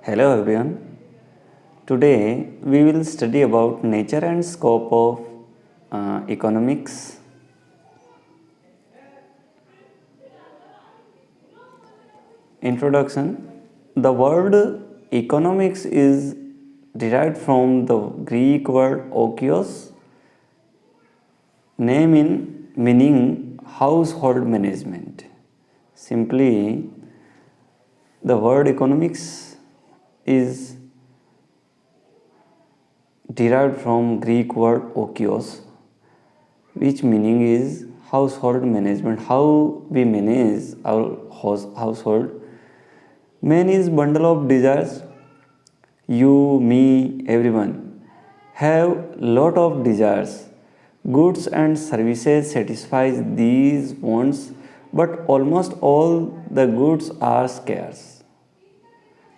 Hello everyone. Today we will study about nature and scope of economics. Introduction. The word economics is derived from the Greek word okios, name in meaning household management. Simply, the word economics is derived from Greek word okios, which meaning is household management, how we manage our household. Man is bundle of desires. You, me, everyone have lot of desires. Goods and services satisfies these wants, but almost all the goods are scarce.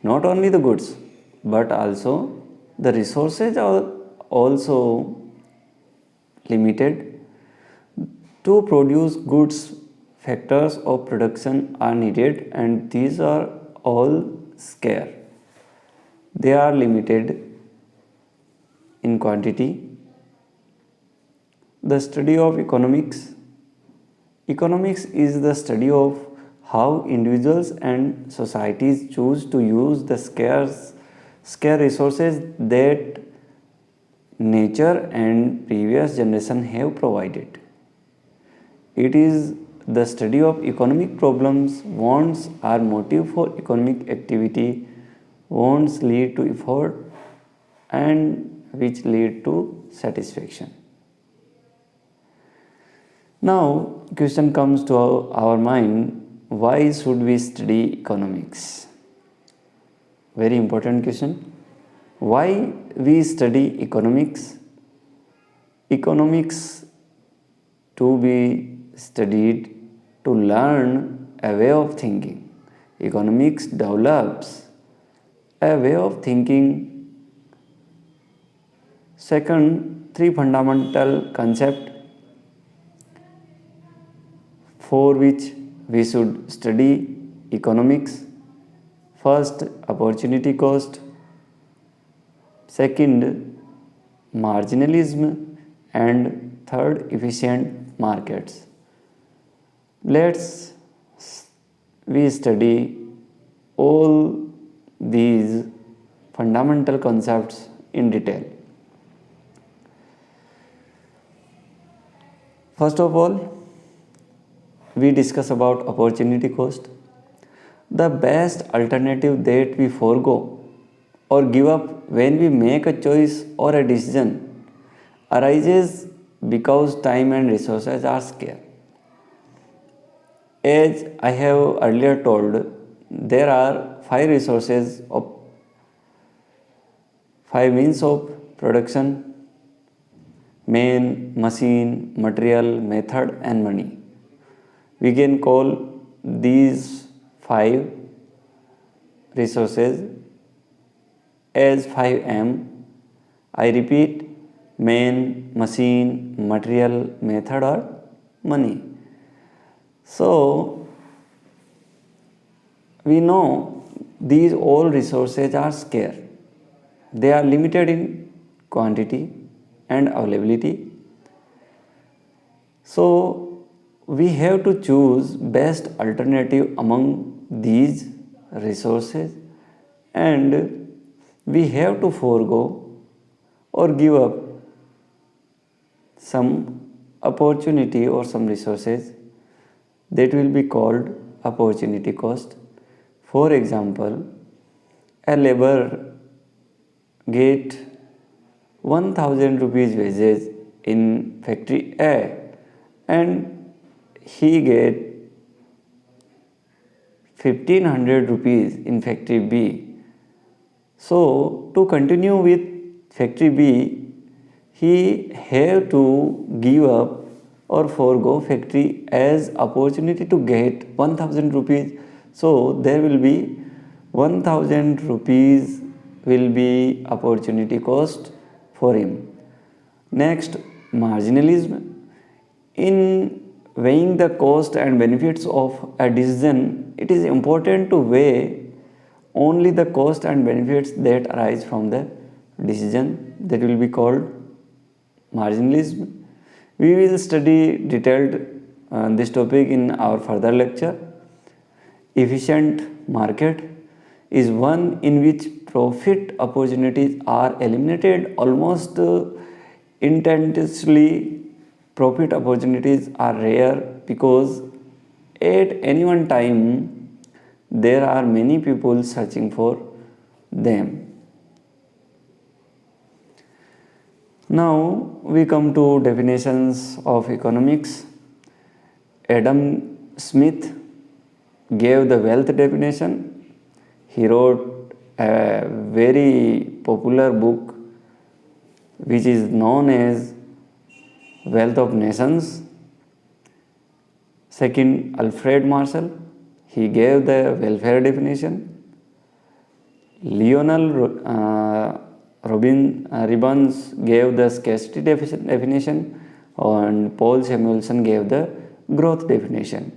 Not only the goods, but also the resources are also limited. To produce goods, factors of production are needed, and these are all scarce. They are limited in quantity. The study of economics. Economics is the study of how individuals and societies choose to use the scarce resources that nature and previous generation have provided. It is the study of economic problems. Wants are motive for economic activity. Wants lead to effort and which lead to satisfaction. Now, question comes to our mind, why should we study economics? Very important question. Why we study economics? Economics to be studied to learn a way of thinking. Economics develops a way of thinking. Second, three fundamental concepts for which we should study economics. First, opportunity cost. Second, marginalism. And third, efficient markets. Let's we study all these fundamental concepts in detail. First of all, we discuss about opportunity cost. The best alternative that we forego or give up when we make a choice or a decision arises because time and resources are scarce. As I have earlier told, there are five means of production: man, machine, material, method, and money. We can call these five resources as 5M. I repeat: man, machine, material, method, or money. So, we know these all resources are scarce. They are limited in quantity and availability. So, we have to choose best alternative among these resources, and we have to forego or give up some opportunity or some resources that will be called opportunity cost. For example, a laborer get 1000 rupees wages in factory A and he get 1500 rupees in factory B. So to continue with factory B, he have to give up or forego factory as opportunity to get 1000 rupees. So there will be 1000 rupees will be opportunity cost for him. Next, marginalism. In weighing the cost and benefits of a decision, it is important to weigh only the cost and benefits that arise from the decision, that will be called marginalism. We will study detailed this topic in our further lecture. Efficient market is one in which profit opportunities are eliminated almost intentionally. Profit opportunities are rare because at any one time there are many people searching for them. Now we come to definitions of economics. Adam Smith gave the wealth definition. He wrote a very popular book which is known as Wealth of Nations. Second, Alfred Marshall, he gave the welfare definition. Lionel Robbins gave the scarcity definition, and Paul Samuelson gave the growth definition.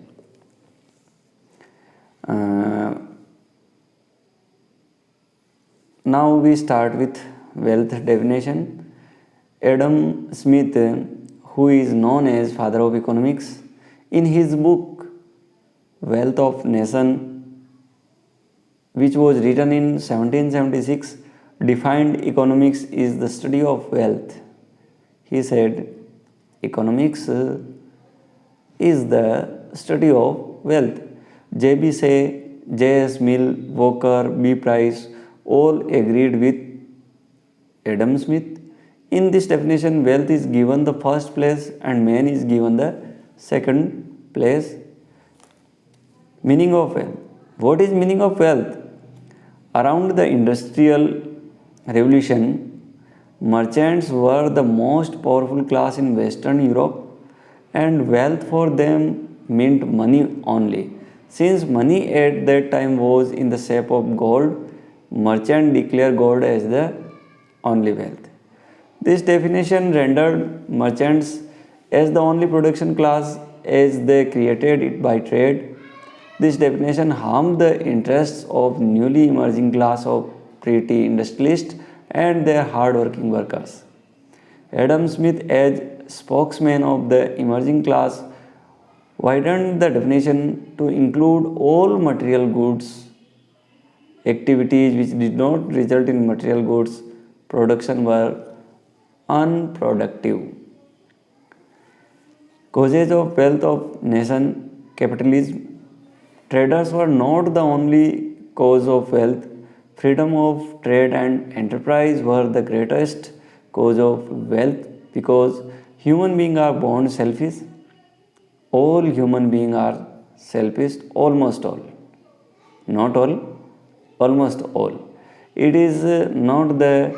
Now we start with wealth definition. Adam Smith, who is known as father of economics, in his book Wealth of Nation, which was written in 1776, defined economics is the study of wealth. He said, economics is the study of wealth. J.B. Say, J.S. Mill, Walker, B. Price all agreed with Adam Smith. In this definition, wealth is given the first place and man is given the second place. Meaning of wealth. What is meaning of wealth? Around the Industrial Revolution, merchants were the most powerful class in Western Europe, and wealth for them meant money only. Since money at that time was in the shape of gold, merchants declared gold as the only wealth. This definition rendered merchants as the only production class as they created it by trade. This definition harmed the interests of newly emerging class of petty industrialists and their hard-working workers. Adam Smith, as spokesman of the emerging class, widened the definition to include all material goods. Activities which did not result in material goods production were unproductive. Causes of wealth of nation. Capitalism. Traders were not the only cause of wealth. Freedom of trade and enterprise were the greatest cause of wealth because human beings are born selfish. All human beings are selfish, almost all. Not all, almost all. It is not the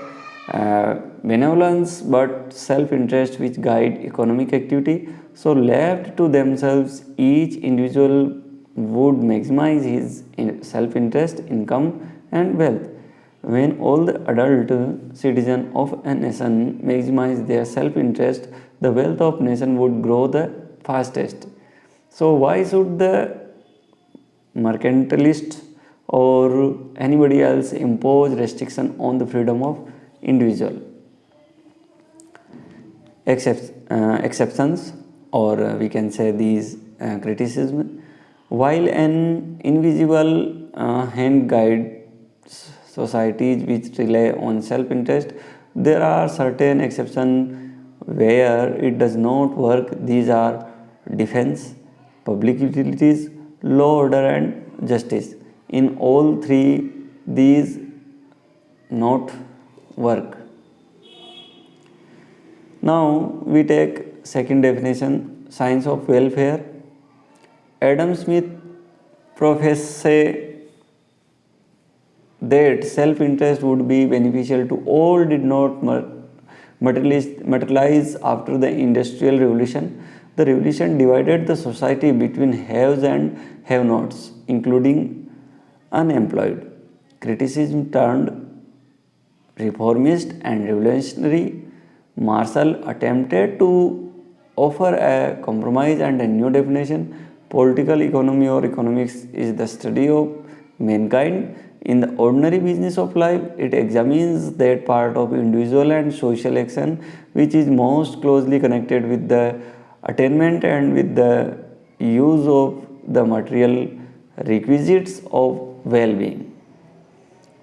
benevolence but self-interest which guide economic activity. So left to themselves, each individual would maximize his self-interest, income and wealth. When all the adult citizens of a nation maximize their self-interest, the wealth of nation would grow the fastest. So why should the mercantilist or anybody else impose restriction on the freedom of individual? Exceptions, or we can say these criticism. While an invisible hand guides societies which rely on self-interest, there are certain exceptions where it does not work. These are defense, public utilities, law, order and justice. In all three, these not work. Now we take second definition, science of welfare. Adam Smith professed that self-interest would be beneficial to all did not materialize after the Industrial Revolution. The revolution divided the society between haves and have-nots, including unemployed. Criticism turned reformist and revolutionary. Marshall attempted to offer a compromise and a new definition. Political economy or economics is the study of mankind In the ordinary business of life, it examines that part of individual and social action which is most closely connected with the attainment and with the use of the material requisites of well-being.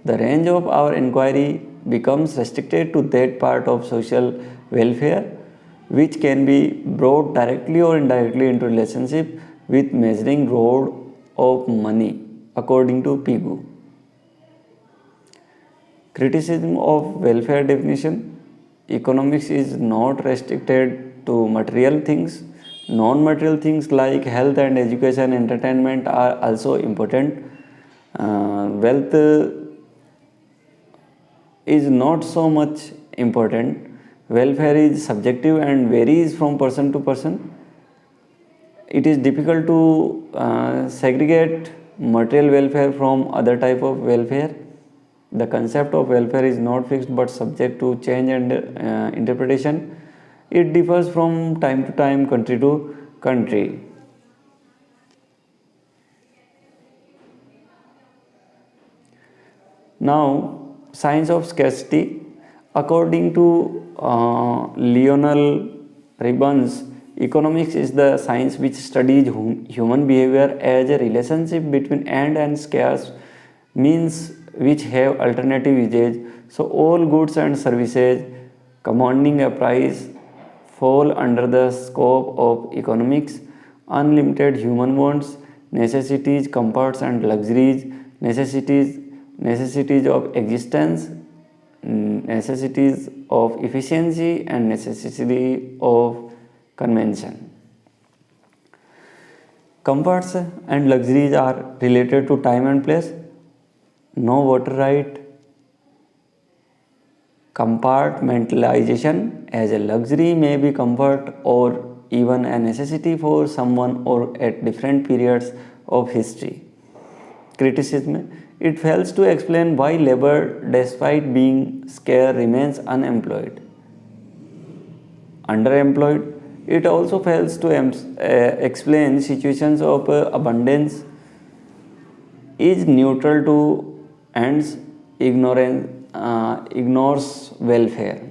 The range of our inquiry becomes restricted to that part of social welfare which can be brought directly or indirectly into relationship with measuring rod of money according to Pigou. Criticism of welfare definition. Economics is not restricted to material things. Non-material things like health and education, entertainment are also important. Wealth is not so much important. Welfare is subjective and varies from person to person. It is difficult to segregate material welfare from other type of welfare. The concept of welfare is not fixed but subject to change and interpretation. It differs from time to time, country to country. Now, science of scarcity. According to Lionel Ribbons, economics is the science which studies human behavior as a relationship between end and scarce means which have alternative usage. So all goods and services commanding a price fall under the scope of economics. Unlimited human wants, necessities, comforts and luxuries, necessities of existence, necessities of efficiency and necessity of convention. Comforts and luxuries are related to time and place. No water right. Compartmentalization as a luxury may be comfort or even a necessity for someone or at different periods of history. Criticism. It fails to explain why labor, despite being scarce, remains unemployed. Underemployed. It also fails to explain situations of abundance, is neutral to ends, ignores welfare.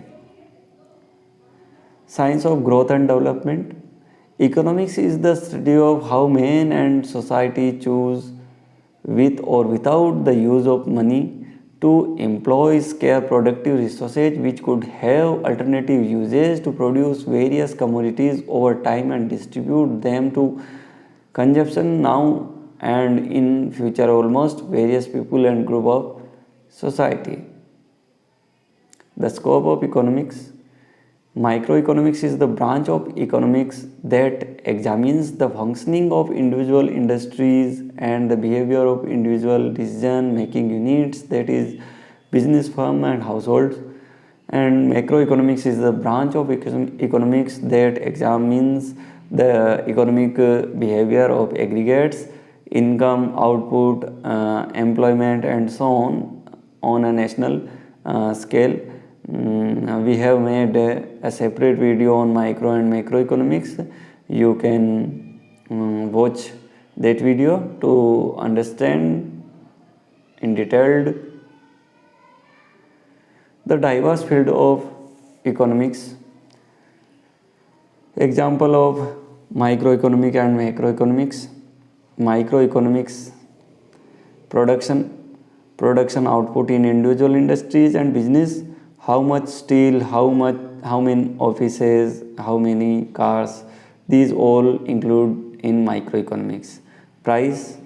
Science of growth and development. Economics is the study of how man and society choose, with or without the use of money, to employ scarce productive resources which could have alternative uses to produce various commodities over time and distribute them to consumption now and in future almost various people and group of society. The scope of economics. Microeconomics is the branch of economics that examines the functioning of individual industries and the behavior of individual decision-making units, that is, business firm and households. And macroeconomics is the branch of economics that examines the economic behavior of aggregates, income, output, employment, and so on a national scale. We have made a separate video on micro and macroeconomics. You can watch that video to understand in detail the diverse field of economics. Example of microeconomic and macroeconomics. Microeconomics: production output in individual industries and business. How much steel, how many offices, how many cars, these all include in microeconomics. Price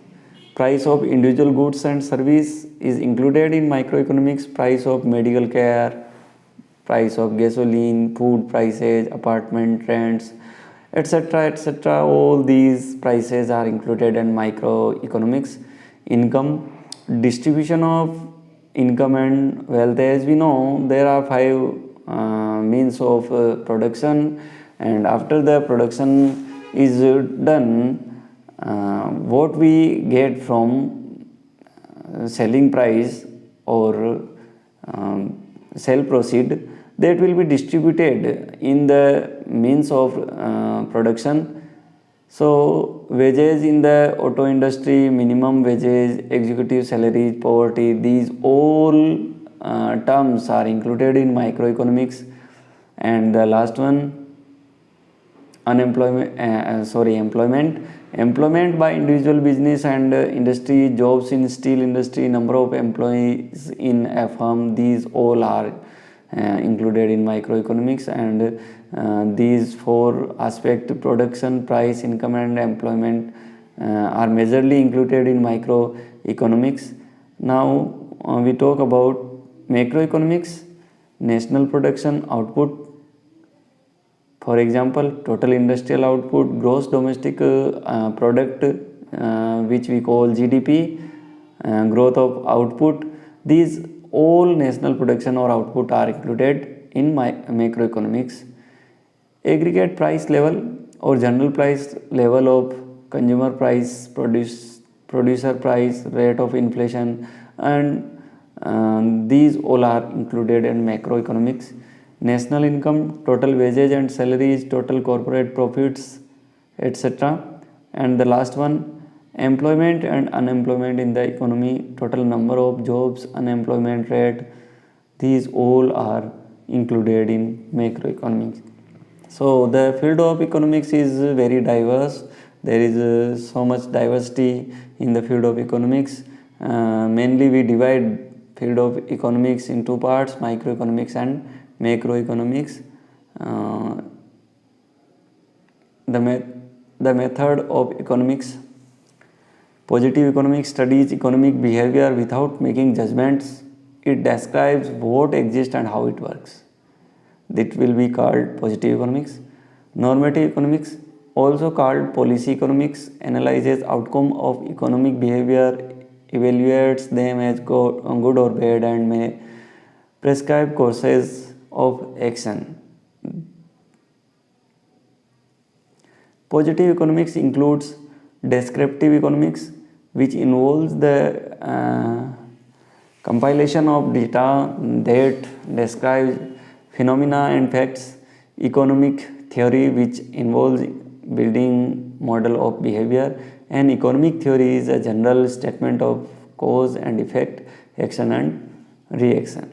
of individual goods and service is included in microeconomics. Price of medical care, price of gasoline, food prices, apartment rents, etc. All these prices are included in microeconomics. Income, distribution of income and wealth. As we know, there are five means of production, and after the production is done, what we get from selling price or sell proceed, that will be distributed in the means of production. So wages in the auto industry, minimum wages, executive salaries, poverty, these all terms are included in microeconomics. And the last one, employment by individual business and industry, jobs in steel industry, number of employees in a firm, these all are included in microeconomics. And these four aspects, production, price, income and employment, are majorly included in microeconomics. Now we talk about macroeconomics. National production output, for example, total industrial output, gross domestic product, which we call GDP, growth of output, these all national production or output are included in macroeconomics. Aggregate price level or general price level of consumer price, producer price, rate of inflation, and these all are included in macroeconomics. National income, total wages and salaries, total corporate profits, etc. And the last one, employment and unemployment in the economy, total number of jobs, unemployment rate, these all are included in macroeconomics. So the field of economics is very diverse. There is so much diversity in the field of economics. Mainly we divide field of economics in two parts, microeconomics and macroeconomics. The method of economics. Positive economics studies economic behavior without making judgments. It describes what exists and how it works. That will be called positive economics. Normative economics, also called policy economics, analyzes outcome of economic behavior, evaluates them as good or bad, and may prescribe courses of action. Positive economics includes descriptive economics, which involves the compilation of data that describes phenomena and facts. Economic theory, which involves building model of behavior. And economic theory is a general statement of cause and effect, action and reaction.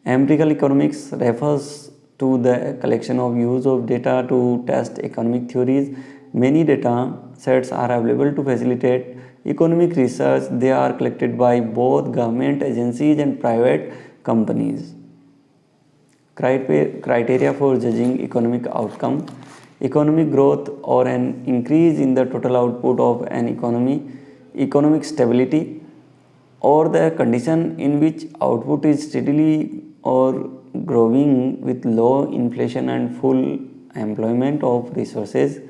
Empirical economics refers to the collection of use of data to test economic theories. Many data sets are available to facilitate economic research. They are collected by both government agencies and private companies. Criteria for judging economic outcome. Economic growth or an increase in the total output of an economy. Economic stability or the condition in which output is steadily or growing with low inflation and full employment of resources.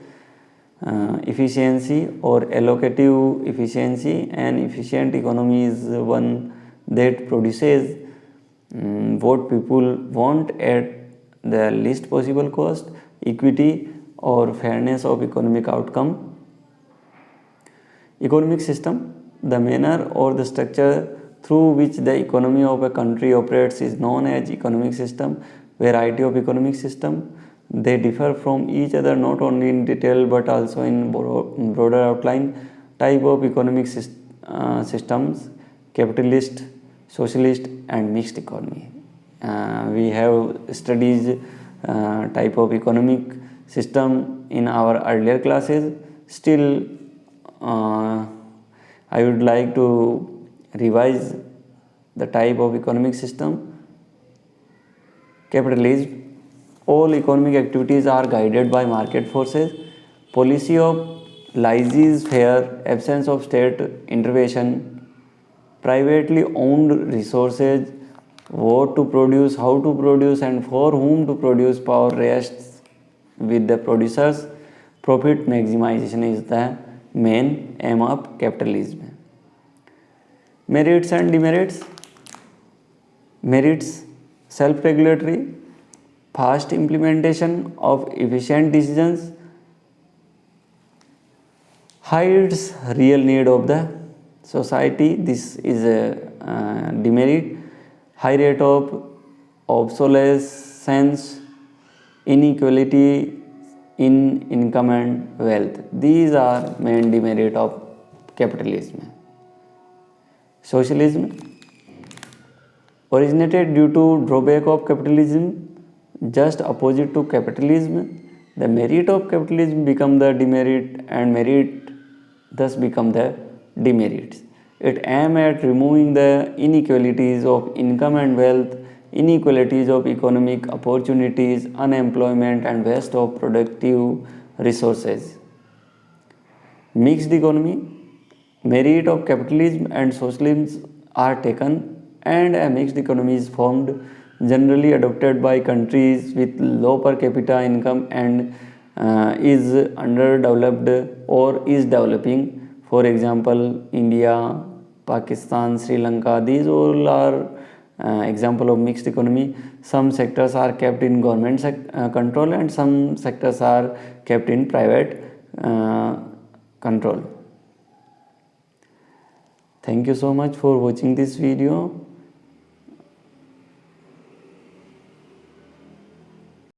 Efficiency or allocative efficiency. An efficient economy is one that produces what people want at the least possible cost. Equity or fairness of economic outcome. Economic system, the manner or the structure through which the economy of a country operates is known as economic system. Variety of economic system, they differ from each other not only in detail but also in broader outline. Type of economic systems, capitalist, socialist and mixed economy. We have studied type of economic system in our earlier classes. Still I would like to revise the type of economic system. Capitalism, all economic activities are guided by market forces. Policy of laissez-faire, absence of state intervention. Privately owned resources, what to produce, how to produce and for whom to produce, power rests with the producers. Profit maximization is the main aim of capitalism. Merits and demerits. Merits, self-regulatory, fast implementation of efficient decisions, hides real need of the society. This is a demerit. High rate of obsolescence, inequality in income and wealth. These are main demerit of capitalism. Socialism originated due to drawback of capitalism, just opposite to capitalism. The merit of capitalism become the demerit and merit thus become the demerits. It aims at removing the inequalities of income and wealth, inequalities of economic opportunities, unemployment and waste of productive resources. Mixed economy, merit of capitalism and socialism are taken and a mixed economy is formed, generally adopted by countries with low per capita income and is underdeveloped or is developing. For example, India, Pakistan, Sri Lanka, these all are example of mixed economy. Some sectors are kept in government control and some sectors are kept in private control. Thank you so much for watching this video.